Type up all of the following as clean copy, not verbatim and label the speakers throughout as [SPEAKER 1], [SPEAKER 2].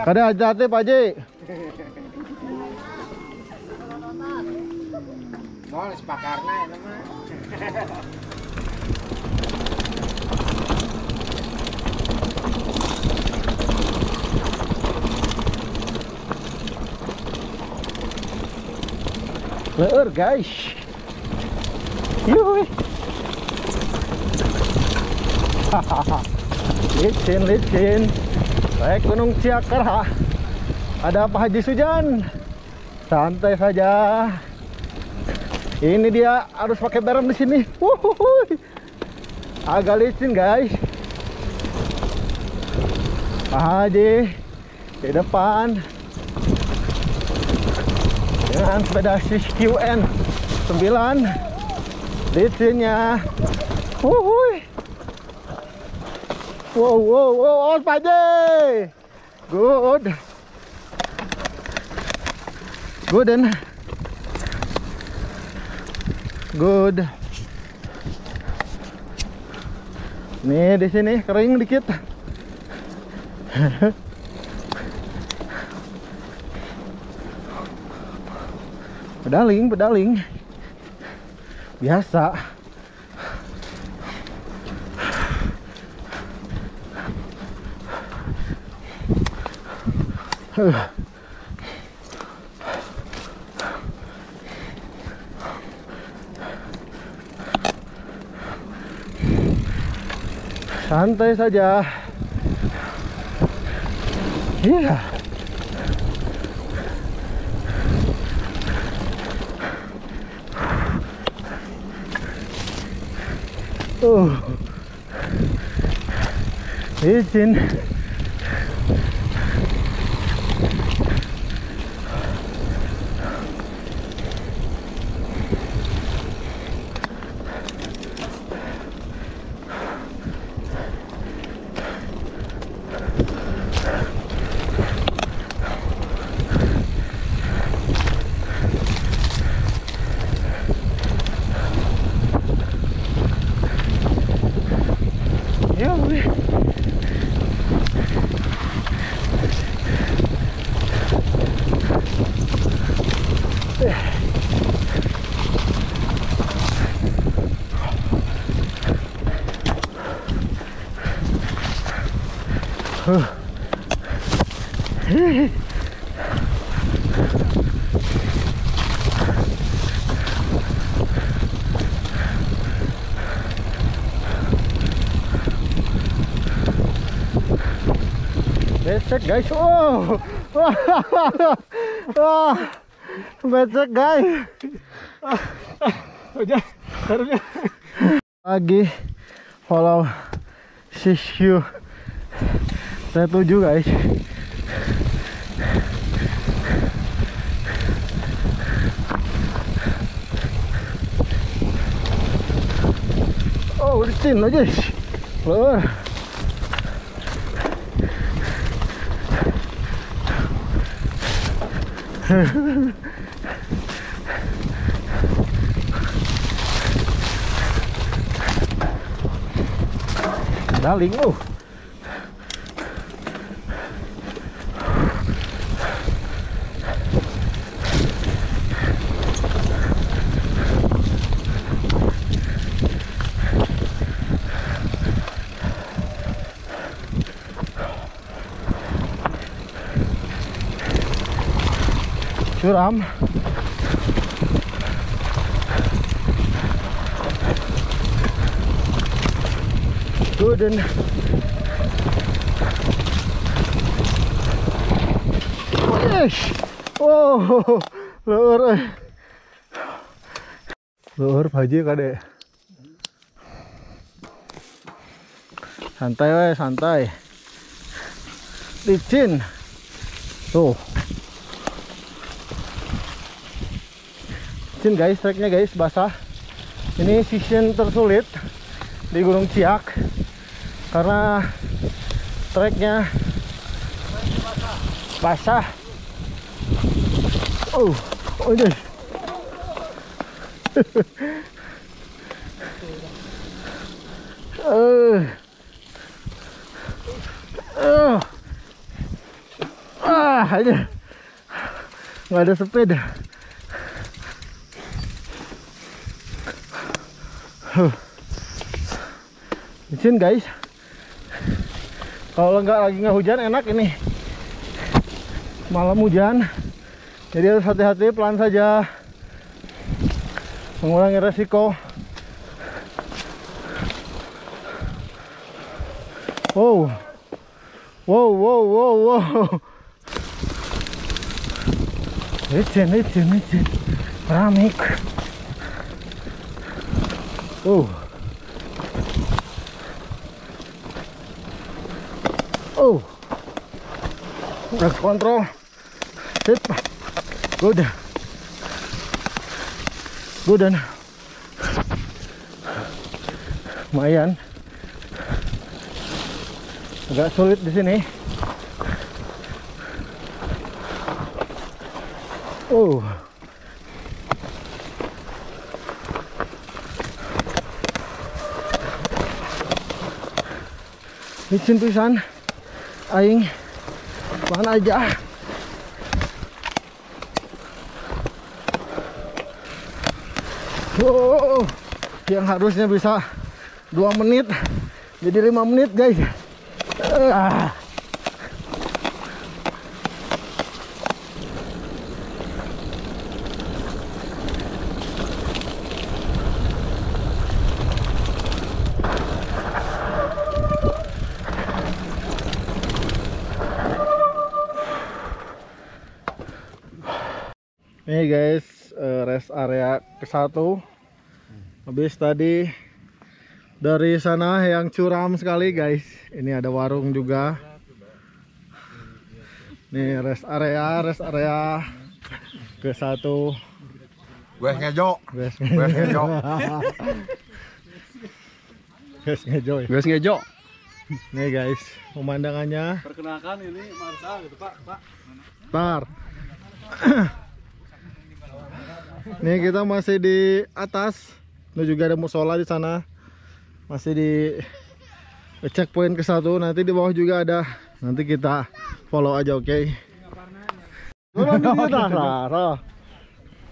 [SPEAKER 1] Kada hati-hati Pak Haji.
[SPEAKER 2] Mau sepakarna itu mah.
[SPEAKER 1] Leur guys. Yuh. Licin. Baik Gunung Ciak Karaha. Ada Pak Haji Hujan. Santai saja. Ini dia harus pakai berem di sini. Agak licin guys. Pak Haji di depan dengan sepeda QN 9 licinnya. Wow, Pak Haji. Good. Nih di sini kering dikit. Pedaling. Biasa. Santai saja. Iya. Licin. Becek guys. Becek guys. Lagi follow sisyu saya 7 guys. Oh, licin aja. Loh. Daling curam. Good. Oh, luhur Pak Haji kade. Santai we, santai. Licin. Tuh. Licin guys, treknya guys, basah. Ini season tersulit di Gunung Ciak karena treknya basah. Oh ini. aja. Nggak ada sepeda. Licin guys. Kalau lagi nggak hujan enak ini. Malam hujan. Jadi harus hati-hati, pelan saja. Mengurangi resiko. Wow. Wow, wow, wow, wow. Licin. Keramik. Oh. Gas kontrol. Sip. Good. Lumayan. Agak sulit di sini. Licin pisan. Aing mana aja. Yang harusnya bisa 2 menit jadi 5 menit guys. Nih guys, rest area ke-1. Habis tadi dari sana yang curam sekali guys. Ini ada warung juga. Nih rest area ke-1.
[SPEAKER 2] Wes ngejo.
[SPEAKER 1] Wes ngejo. Nih guys, pemandangannya.
[SPEAKER 3] Perkenalkan ini Marsal gitu Pak.
[SPEAKER 1] Tar. Nih kita masih di atas. Ini juga ada musola di sana. Masih di checkpoint ke-1. Nanti di bawah juga ada. Nanti kita follow aja, oke?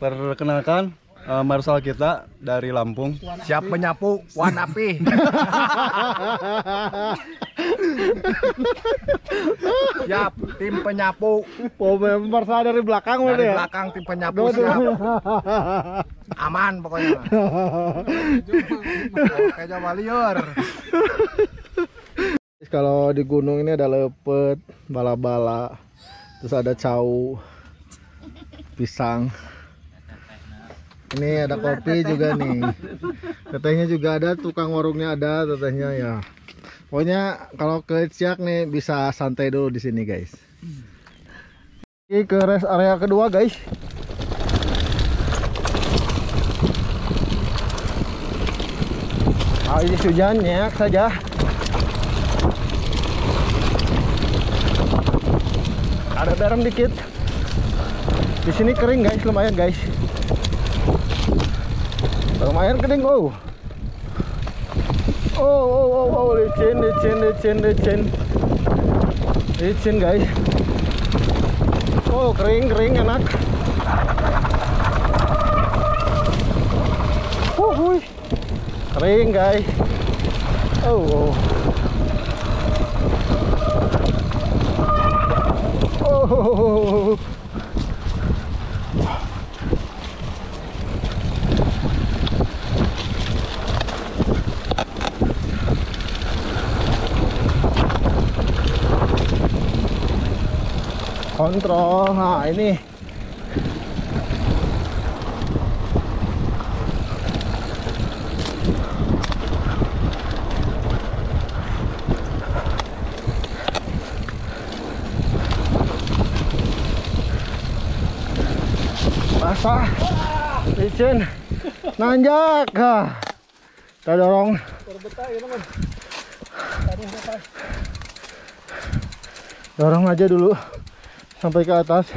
[SPEAKER 3] Perkenalkan Marsal kita dari Lampung.
[SPEAKER 2] Siap menyapu Wanapi. Siap tim penyapu.
[SPEAKER 1] Marsal dari belakang
[SPEAKER 2] Dari
[SPEAKER 1] ya?
[SPEAKER 2] belakang tim penyapu siap. Aman pokoknya. Oke coba liur.
[SPEAKER 1] Kalau di gunung ini ada lepet, bala-bala, terus ada cau, pisang. Ini ada kopi juga nih. Tetehnya juga ada, tukang warungnya ada tetehnya ya. Pokoknya kalau ke Ciak nih bisa santai dulu di sini guys. Ini ke rest area kedua guys. Abis hujan nyak saja. Ada garam dikit. Di sini kering guys, lumayan guys. Lumayan kering. Licin guys. Kering enak. Kering guys. Kontrol. Nah ini basah, licin, nanjak. Kita dorong. Dorong aja dulu sampai ke atas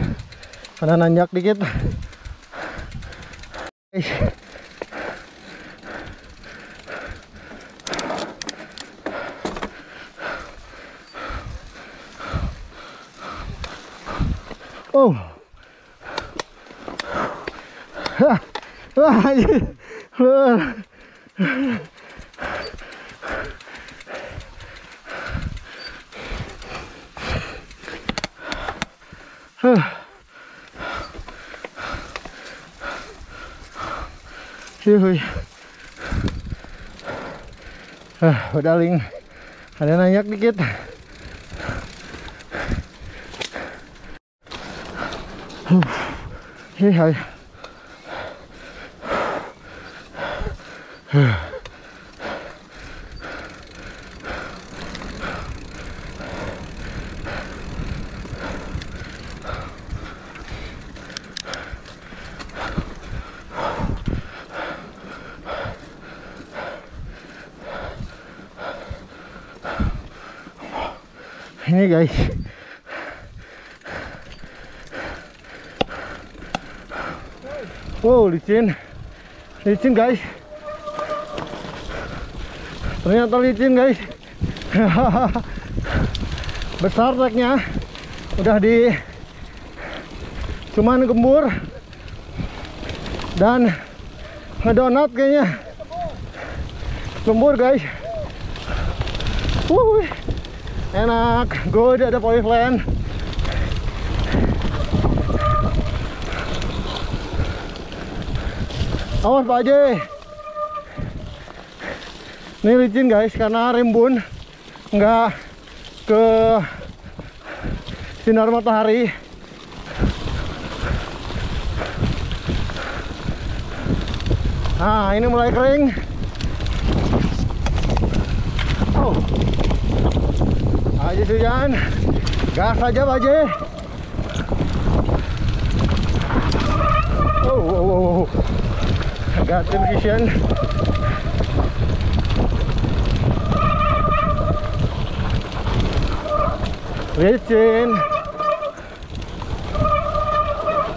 [SPEAKER 1] karena nanjak dikit. Oh. Wah, pedaling ada nanyak dikit. Hai. Ini guys, wow, licin guys, ternyata licin guys. Besar treknya, udah di cuman gembur dan ngedonat kayaknya, gembur guys. Enak, good, ada police land. Awas Pak Haji. Ini licin guys, karena rimbun, nggak ke sinar matahari. Nah, ini mulai kering. Oh. Ayo Hujan, gas aja Pak Haji. Oh. Got television. Licin.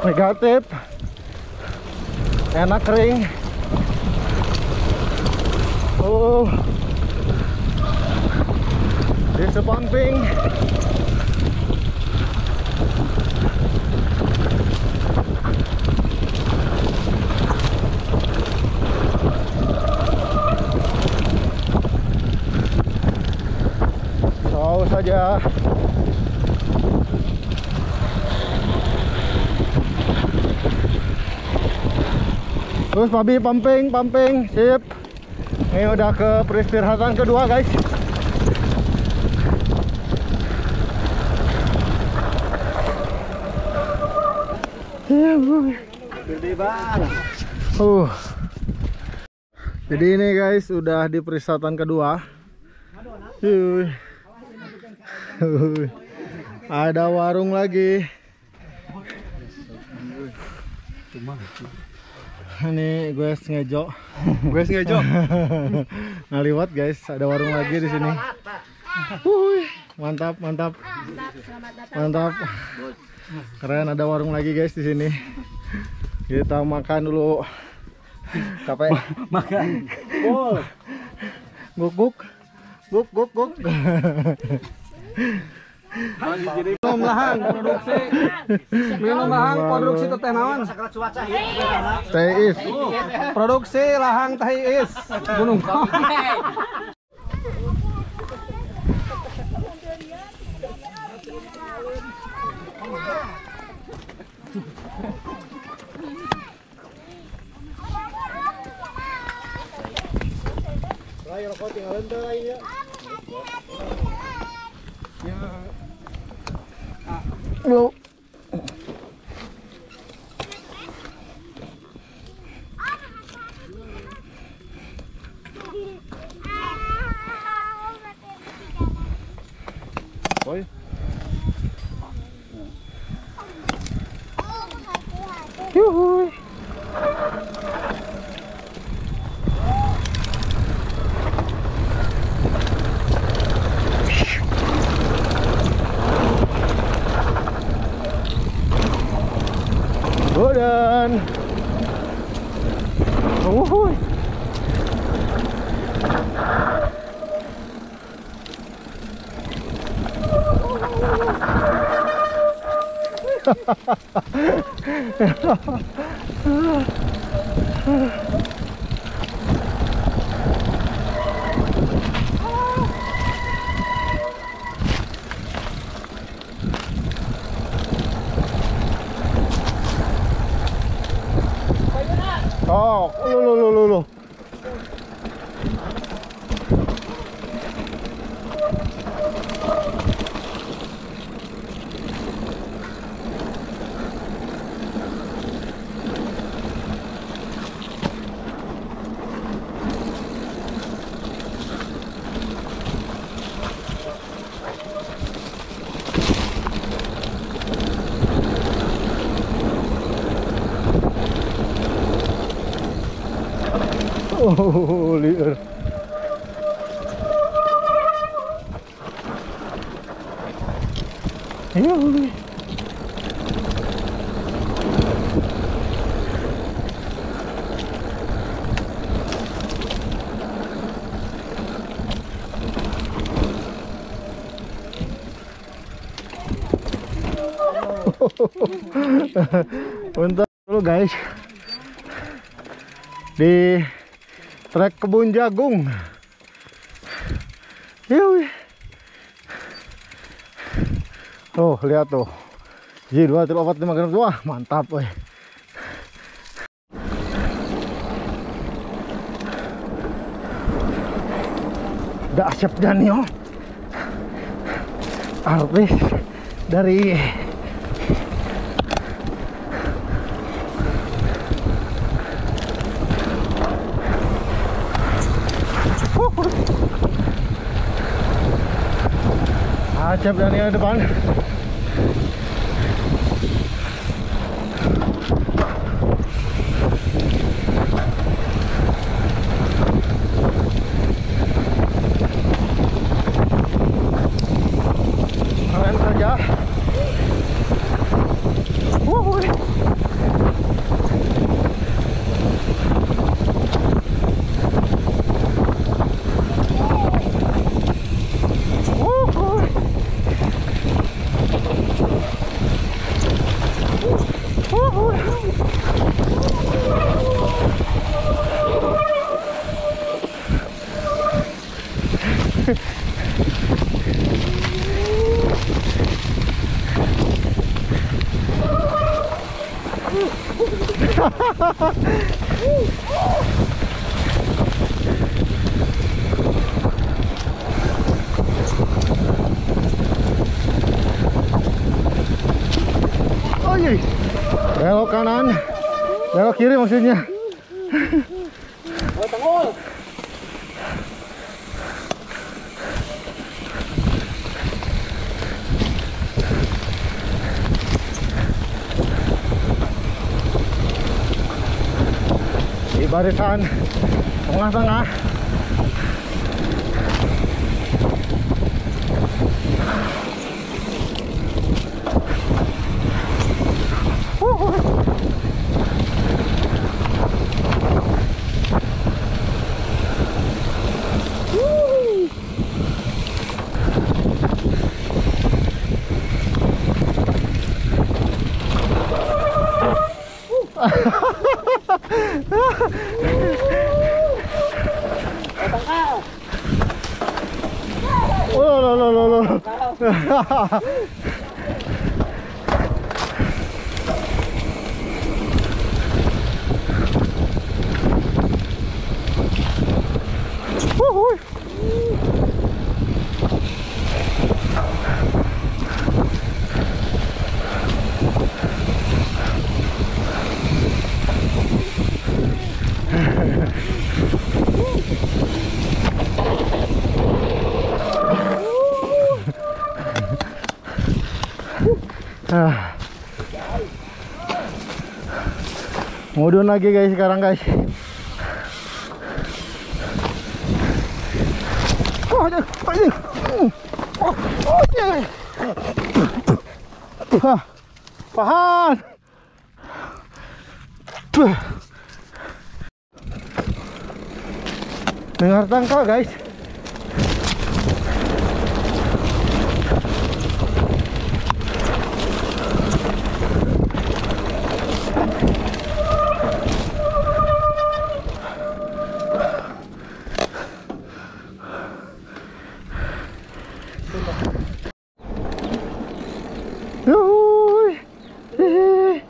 [SPEAKER 1] Negatif. Enak kering. Oh. It's a pumping. Tahu saja. Terus Pabi pumping, sip. Ini udah ke peristirahatan kedua guys.
[SPEAKER 2] Gede banget.
[SPEAKER 1] Jadi ini guys udah di peristirahatan kedua. Ada warung lagi. Ini gue ngejo. Ngaliwat guys, ada warung lagi di sini. Mantap. Keren, ada warung lagi guys di sini. Kita makan dulu. Capek.
[SPEAKER 2] Makan.
[SPEAKER 1] Guk.
[SPEAKER 3] Minum lahang produksi teh naon?
[SPEAKER 1] Teh is.
[SPEAKER 3] Produksi lahang teh is. Gunung
[SPEAKER 1] Halo. Oi. Yuhui. Hujan. Wuhui. Oh, lu. Oh, liar. Ayo. Bentar dulu guys, di trek kebun jagung. Yuk. Oh, lihat tuh. Ji 2 3 4 5 gram. Wah, mantap weh. Dahsyat dan yo. Artis dari Acap dan yang depan. Keren saja. Oh iya, belok kanan, belok kiri maksudnya.
[SPEAKER 2] Oh, tengol.
[SPEAKER 1] Di barisan tengah-tengah. Loh. Mudun lagi guys sekarang guys. Pahan. Dengar tangkal guys. Yuhuy. Hihi.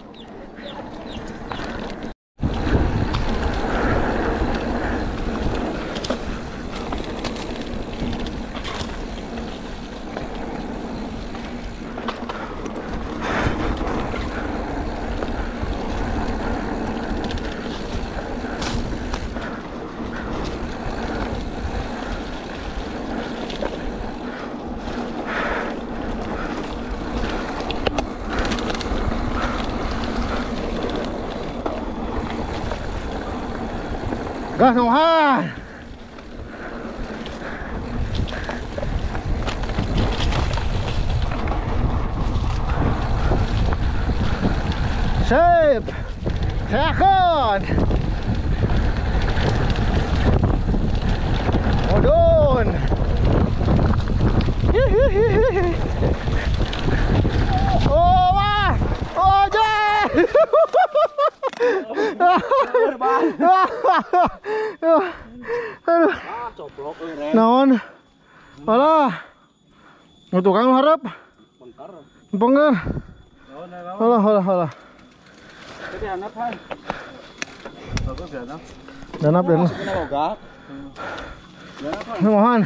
[SPEAKER 1] Gas Nohan. Sip. Second. Odon. Oh, wah. Oh, jeh. Aduh.
[SPEAKER 2] Coplok euy.
[SPEAKER 1] Naon? Alah. Nu tukang harap.
[SPEAKER 2] Bentar.
[SPEAKER 1] Empengeur. Alah.
[SPEAKER 2] Jadi anak kan. Bagus ya, anak.
[SPEAKER 1] Danap dan.
[SPEAKER 2] Kena logak. Anak kan.
[SPEAKER 1] Mohon.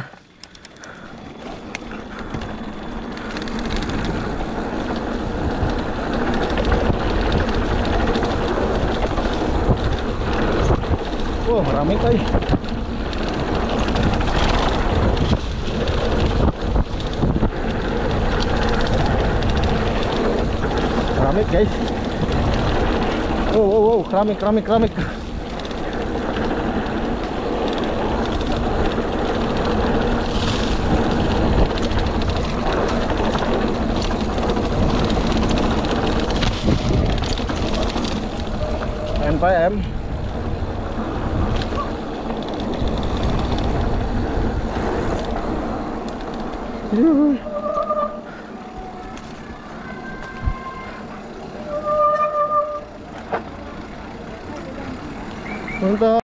[SPEAKER 1] Oh, rame kali. Keramik guys. Oh, keramik. NPM. Untuk